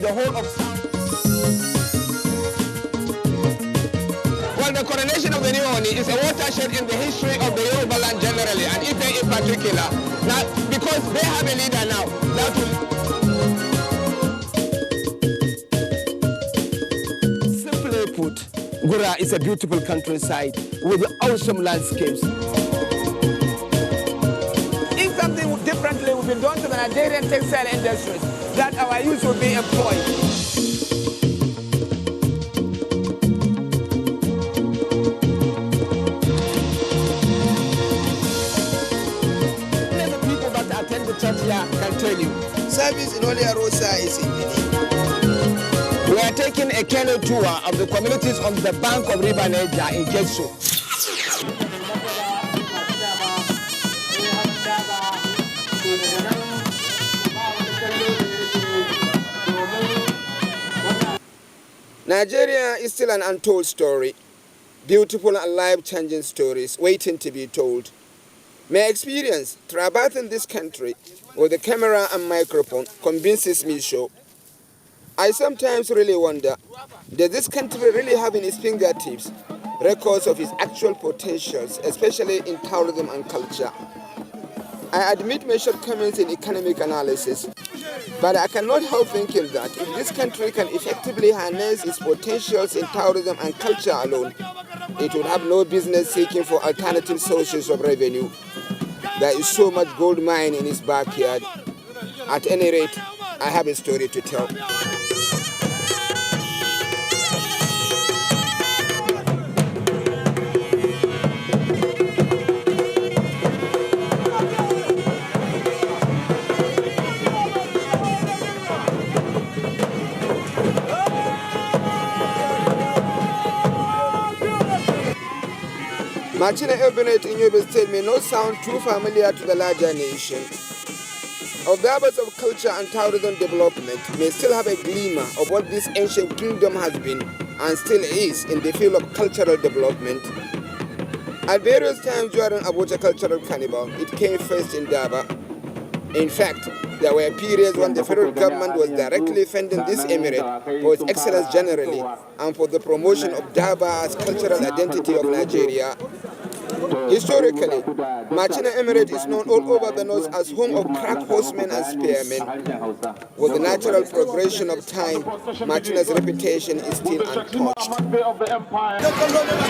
the whole of... Well, the coronation of the new Oni is a watershed in the history of the Yoruba land generally, and Ife in particular. Now, because they have a leader now, that will... Simply put, Gura is a beautiful countryside with awesome landscapes. If something differently would be done to the Nigerian textile industries, that our youth will be employed. Many people that attend the church here can tell you. Service in Olia Rosa is in Bini. We are taking a canoe tour of the communities on the bank of River Niger in Getso. Nigeria is still an untold story. Beautiful and life-changing stories waiting to be told. My experience traversing this country with a camera and microphone convinces me so. I sometimes really wonder, does this country really have in its fingertips records of its actual potentials, especially in tourism and culture? I admit my shortcomings in economic analysis, but I cannot help thinking that if this country can effectively harness its potentials in tourism and culture alone, it would have no business seeking for alternative sources of revenue. There is so much gold mine in its backyard. At any rate, I have a story to tell. Machina in Yobe State may not sound too familiar to the larger nation. Observers of culture and tourism development may still have a glimmer of what this ancient kingdom has been and still is in the field of cultural development. At various times during Abuja Cultural Carnival, it came first in Daba. In fact, there were periods when the federal government was directly funding this emirate for its excellence generally and for the promotion of Daba as cultural identity of Nigeria. Historically, Machina Emirate is known all over the north as home of crack horsemen and spearmen. With the natural progression of time, Machina's reputation is still untouched.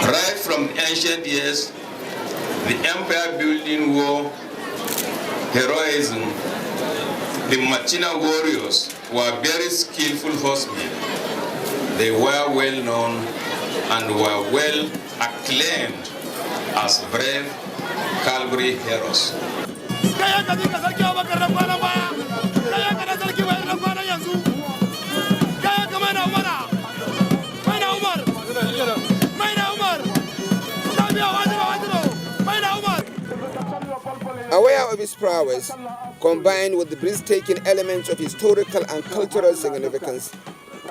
Right from ancient years, the empire building war, heroism, the Machina warriors were very skillful horsemen. They were well known and were well acclaimed as brave cavalry heroes. Aware of his prowess, combined with the breathtaking elements of historical and cultural significance,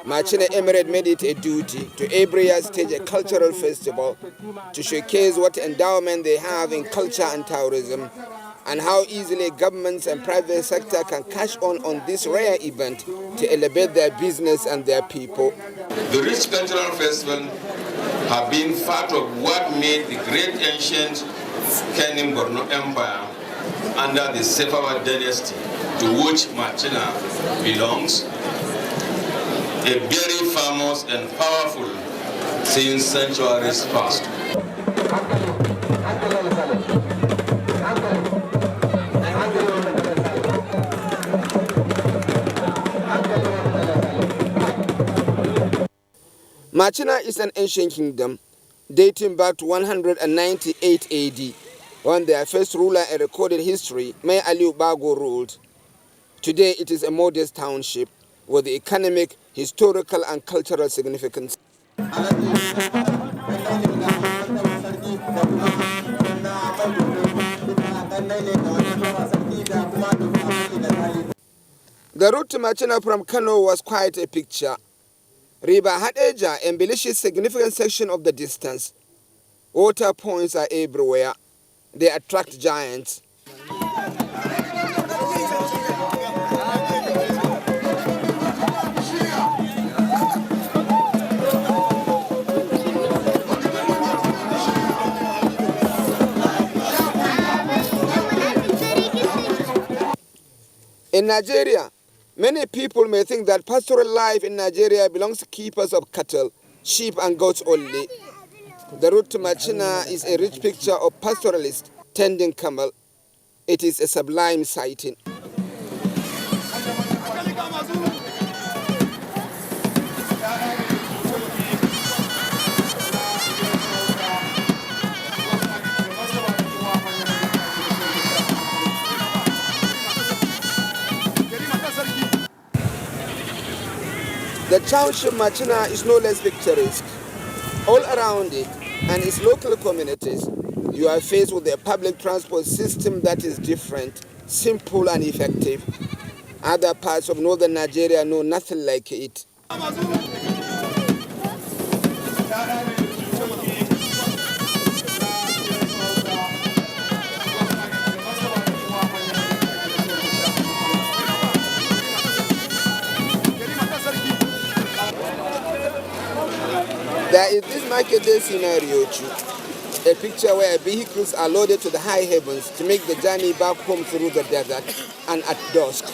Machina Emirate made it a duty to every year stage a cultural festival to showcase what endowment they have in culture and tourism, and how easily governments and private sector can cash on this rare event to elevate their business and their people. The rich cultural festival have been part of what made the great ancient Kenim Borno Empire under the Sefawa dynasty, to which Machina belongs, a very famous and powerful since centuries past. Machina is an ancient kingdom dating back to 198 AD, when their first ruler in recorded history, Mai Aliu Bago, ruled. Today it is a modest township with economic, historical and cultural significance. The route to Machina from Kano was quite a picture. River Hadeja embellishes a significant section of the distance. Water points are everywhere. They attract giants. In Nigeria, many people may think that pastoral life in Nigeria belongs to keepers of cattle, sheep and goats only. The route to Machina is a rich picture of pastoralists tending camel. It is a sublime sighting. The township Machina is no less picturesque. All around it and its local communities, you are faced with a public transport system that is different, simple and effective. Other parts of northern Nigeria know nothing like it. There is this market day scenario too, a picture where vehicles are loaded to the high heavens to make the journey back home through the desert and at dusk.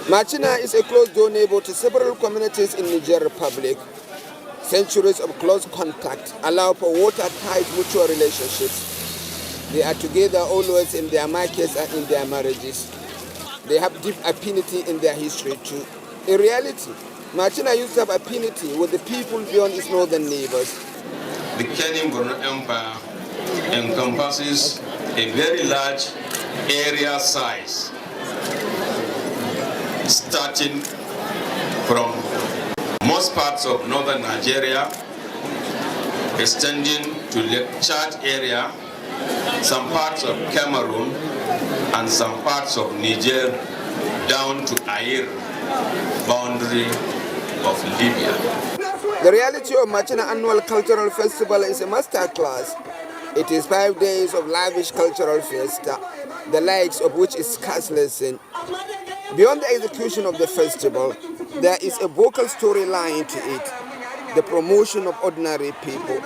Machina is a close-door neighbor to several communities in Niger Republic. Centuries of close contact allow for watertight mutual relationships. They are together always in their markets and in their marriages. They have deep affinity in their history too. In reality, Machina used to have affinity with the people beyond its northern neighbors. The Kenim-Borno Empire encompasses a very large area size, starting from most parts of northern Nigeria, extending to Lake Chad area, some parts of Cameroon, and some parts of Niger down to Air, boundary of Libya. The reality of Machina Annual Cultural Festival is a master class. It is 5 days of lavish cultural fiesta, the likes of which is scarcely seen. Beyond the execution of the festival, there is a vocal storyline to it, the promotion of ordinary people,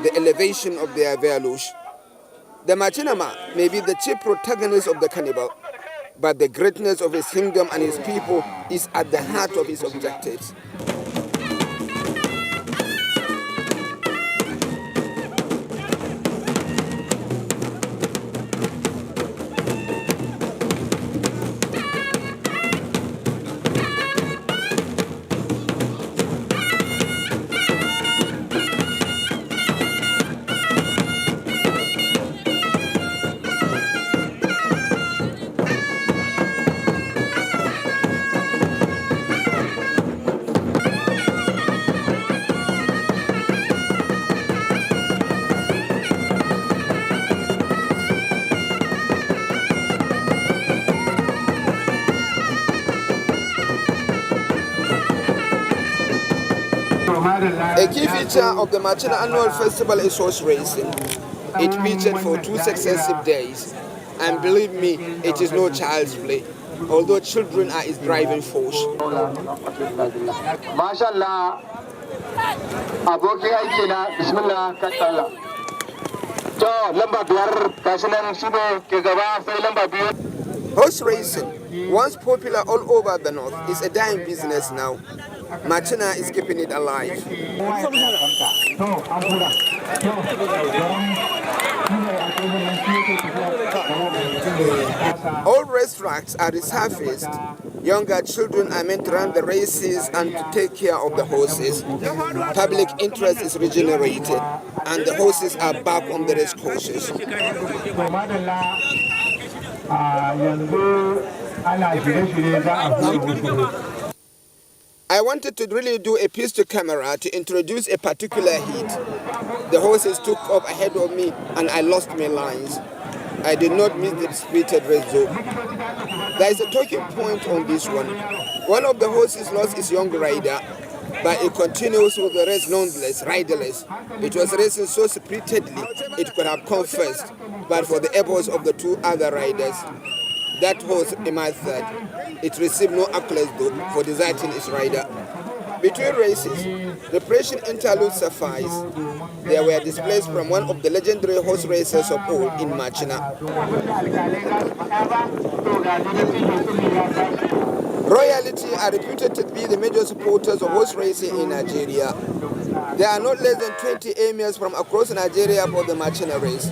the elevation of their values. The Machinama may be the chief protagonist of the carnival, but the greatness of his kingdom and his people is at the heart of his objectives. A key feature of the Machina Annual Festival is horse racing. It featured for 2 successive days, and believe me, it is no child's play, although children are its driving force. Mashallah, aboki aiki na bismillah katalla. To lamba biyar kasunan shine ke gaba sai lamba biyu. Horse racing, once popular all over the north, is a dying business now. Machina is keeping it alive. All racetracks are resurfaced. Younger children are meant to run the races and to take care of the horses. Public interest is regenerated, and the horses are back on the race courses. I wanted to really do a piece to camera to introduce a particular heat. The horses took off ahead of me and I lost my lines. I did not miss the spirited race though. There is a talking point on this one. One of the horses lost its young rider, but it continues with the race nonetheless, riderless. It was racing so spiritedly it could have come first, but for the efforts of the 2 other riders. That horse emerged third. It received no accolades though for deserting its rider. Between races, the Persian interlude sufficed. There were displays from one of the legendary horse racers of old in Machina. Royalty are reputed to be the major supporters of horse racing in Nigeria. There are not less than 20 emirs from across Nigeria for the Machina race.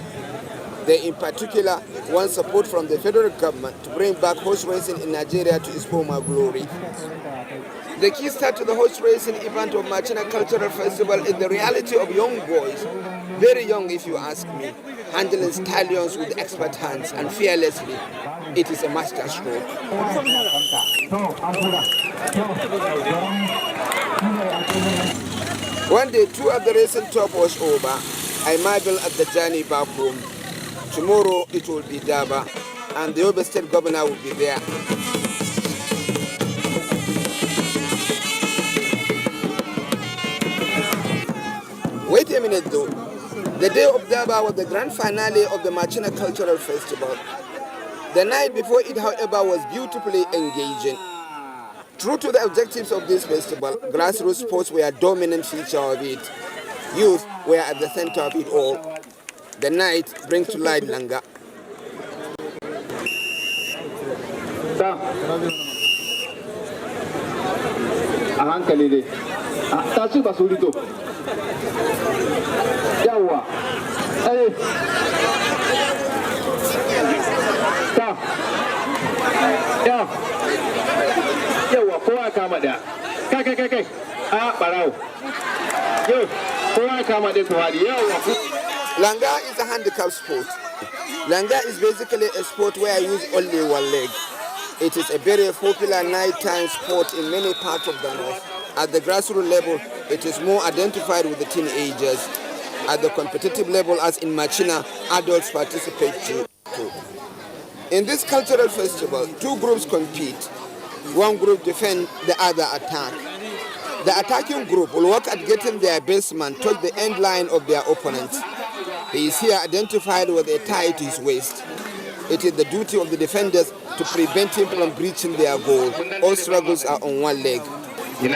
They in particular want support from the federal government to bring back horse racing in Nigeria to its former glory. The key start to the horse racing event of Machina Cultural Festival is the reality of young boys, very young if you ask me, handling stallions with expert hands and fearlessly. It is a master stroke. One day, two of the racing top was over. I marvel at the journey back home. Tomorrow it will be Daba, and the Yobe State Governor will be there. Wait a minute though. The day of Daba was the grand finale of the Machina Cultural Festival. The night before it, however, was beautifully engaging. True to the objectives of this festival, grassroots sports were a dominant feature of it. Youth were at the center of it all. The night brings to light Langa. Yawa kowa kama da kai barau yo kowa kama da tawari yawa. Langa is a handicap sport. Langa is basically a sport where I use only one leg. It is a very popular nighttime sport in many parts of the north. At the grassroots level, it is more identified with the teenagers. At the competitive level, as in Machina, adults participate too. In this cultural festival, two groups compete. One group defends, the other attack. The attacking group will work at getting their baseman touch the end line of their opponent. He is here identified with a tie to his waist. It is the duty of the defenders to prevent him from breaching their goal. All struggles are on one leg. The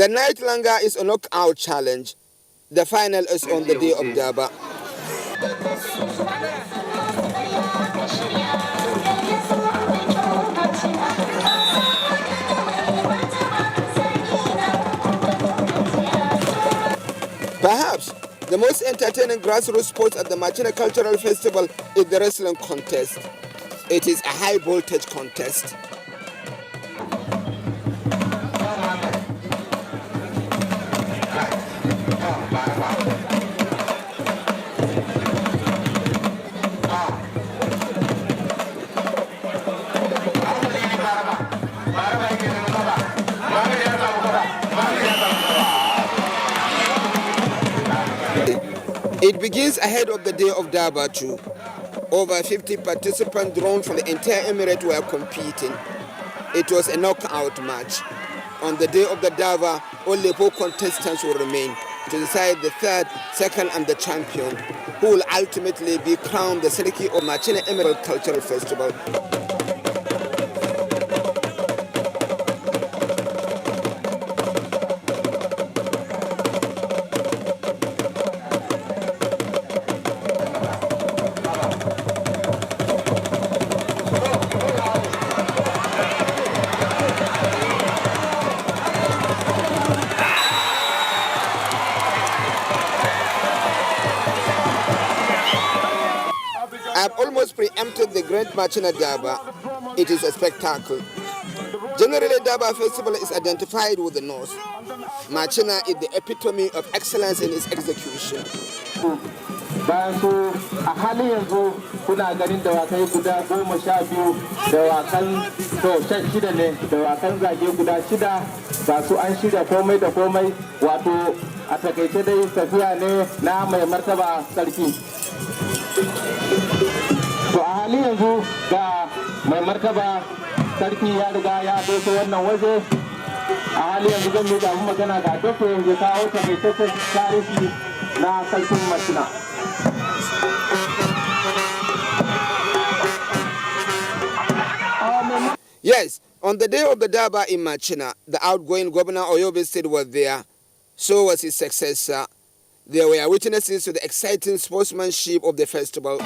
night Langa is a knockout challenge. The final is on the day of Daba. Perhaps the most entertaining grassroots sport at the Machina Cultural Festival is the wrestling contest. It is a high voltage contest. It begins ahead of the day of Daba too. Over 50 participants drawn from the entire emirate were competing. It was a knockout match. On the day of the Daba, only 4 contestants will remain to decide the third, second, and the champion, who will ultimately be crowned the Seriki of Machina Emerald Cultural Festival. I've almost preempted the Great Machina Daba. It is a spectacle. Generally, Daba Festival is identified with the North. Machina is the epitome of excellence in its execution. Bayan su a halin yanzu kuna ganin dawakai guda 12 dawakan to 6 ne dawakan zage guda 6 ba su an shirya komai da komai wato a takaice dai tafiya ne na mai martaba sarki. To a halin halin yanzu ga mai martaba sarki ya riga ya doso wannan waje. A halin yanzu zan yi damu magana ga dofe ya kawo takaitaccen tarihi na sarkin Machina. Yes, on the day of the Daba in Machina, the outgoing governor of Yobe State was there. So was his successor. There were witnesses to the exciting sportsmanship of the festival.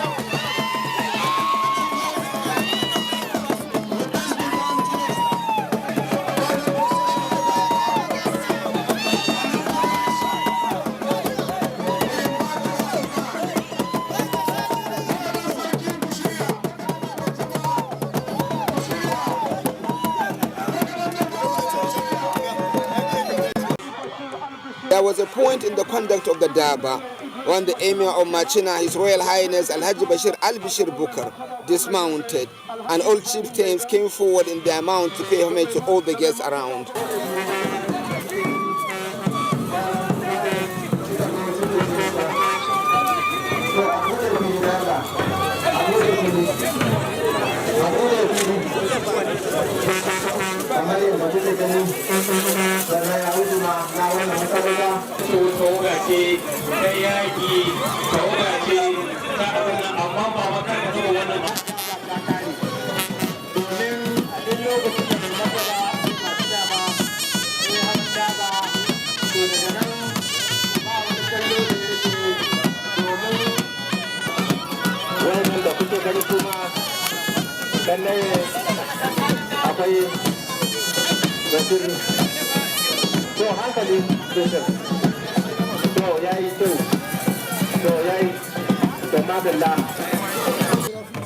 There was a point in the conduct of the Daba when the Emir of Machina, His Royal Highness Alhaji Bashir Al-Bashir Bukar, dismounted, and all chieftains came forward in their mount to pay homage to all the guests around.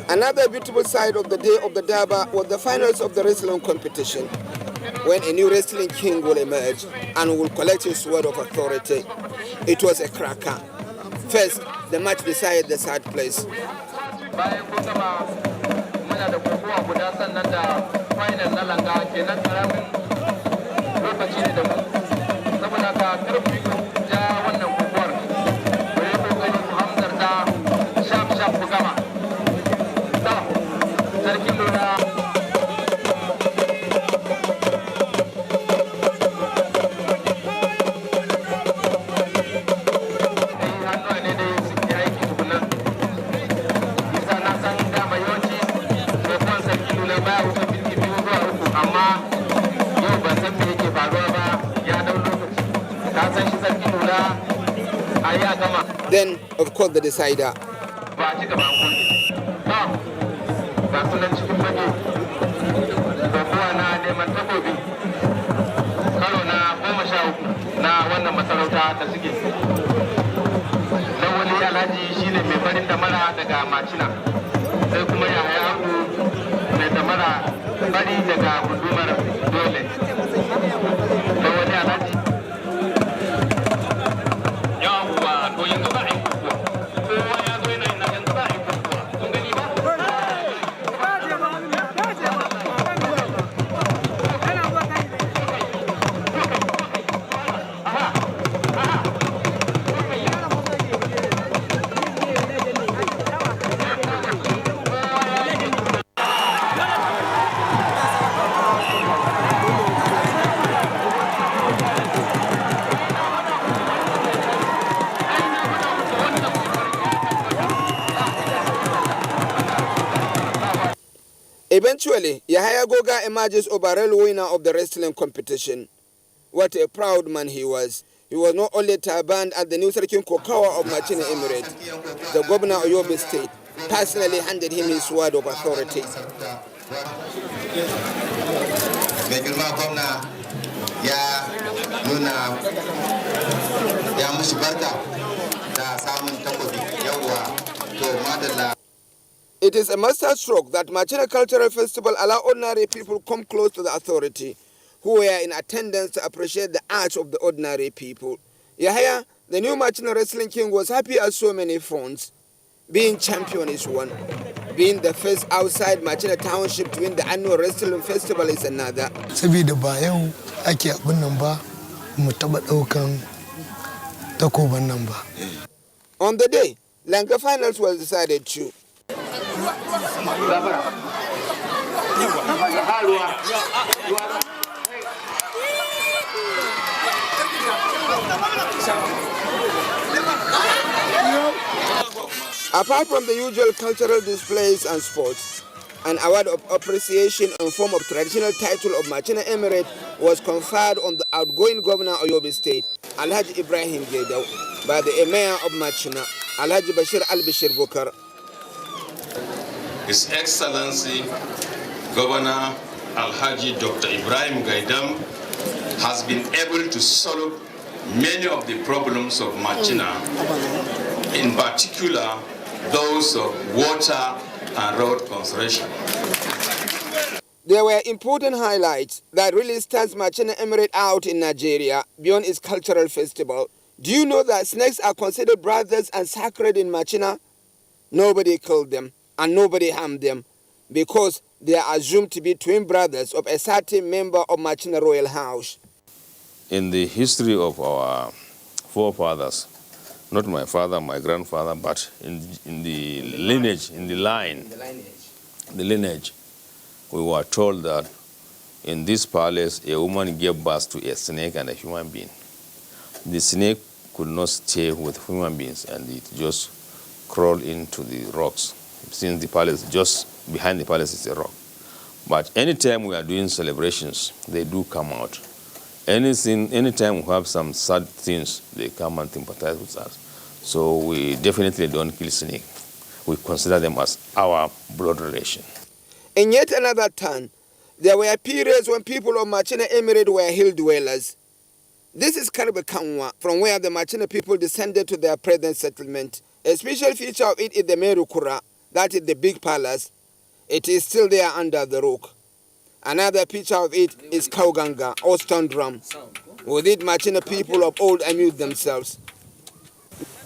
Another beautiful side of the day of the Daba was the finals of the wrestling competition, when a new wrestling king will emerge and will collect his word of authority. It was a cracker. First, the match decided the third place. Then, of course, the decider. Eventually, Yahaya Goga emerges overall winner of the wrestling competition. What a proud man he was. He was not only turbaned as the new Sarkin Kokawa of Machina Emirate. The governor of Yobe State personally handed him his word of authority. It is a masterstroke that Machina Cultural Festival allow ordinary people come close to the authority, who were in attendance to appreciate the arts of the ordinary people. Yahya, the new Machina Wrestling King, was happy as so many fronts. Being champion is one. Being the first outside Machina Township to win the annual wrestling festival is another. Saboda ba yau ake abin nan ba, mu taba daukan takoban nan ba. On the day, Lanka finals was decided too. Apart from the usual cultural displays and sports, an award of appreciation in form of traditional title of Machina Emirate was conferred on the outgoing governor of Yobe State, Alhaji Ibrahim Gaidau, by the Emir of Machina, Alhaji Bashir Al-Bashir Bukar. His Excellency Governor Alhaji Dr. Ibrahim Gaidam has been able to solve many of the problems of Machina, in particular those of water and road construction. There were important highlights that really stands Machina Emirate out in Nigeria beyond its cultural festival. Do you know that snakes are considered brothers and sacred in Machina? Nobody killed them and nobody harmed them because they are assumed to be twin brothers of a certain member of Machina royal house. In the history of our forefathers, not my father, my grandfather, but in the lineage, in the lineage, we were told that in this palace, a woman gave birth to a snake and a human being. The snake could not stay with human beings, and it just crawled into the rocks. Since the palace, just behind the palace is a rock. But anytime we are doing celebrations, they do come out. Anytime we have some sad things, they come and sympathize with us. So we definitely don't kill snake. We consider them as our blood relation. In yet another turn, there were periods when people of Machina Emirate were hill dwellers. This is Karbe Kanwa, from where the Machina people descended to their present settlement. A special feature of it is the Merukura, that is the big palace. It is still there under the rock. Another picture of it is Kauganga, or stone drum. With it, Machina people of old amused themselves.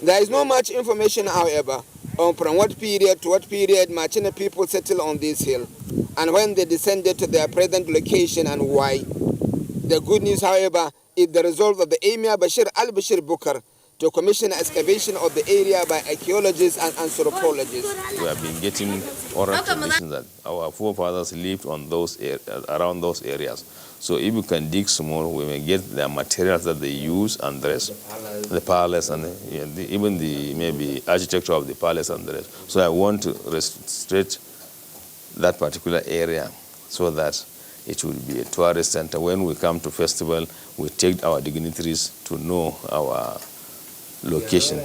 There is not much information, however, on from what period to what period Machina people settled on this hill, and when they descended to their present location and why. The good news, however, is the result of the Emir Bashir Al-Bashir Bukar to commission excavation of the area by archaeologists and anthropologists. We have been getting oral tradition that our forefathers lived on around those areas. So if we can dig some more, we may get the materials that they use and the rest, the palace and even the maybe architecture of the palace and the rest. So I want to restrict that particular area so that it will be a tourist center. When we come to festival, we take our dignitaries to know our location.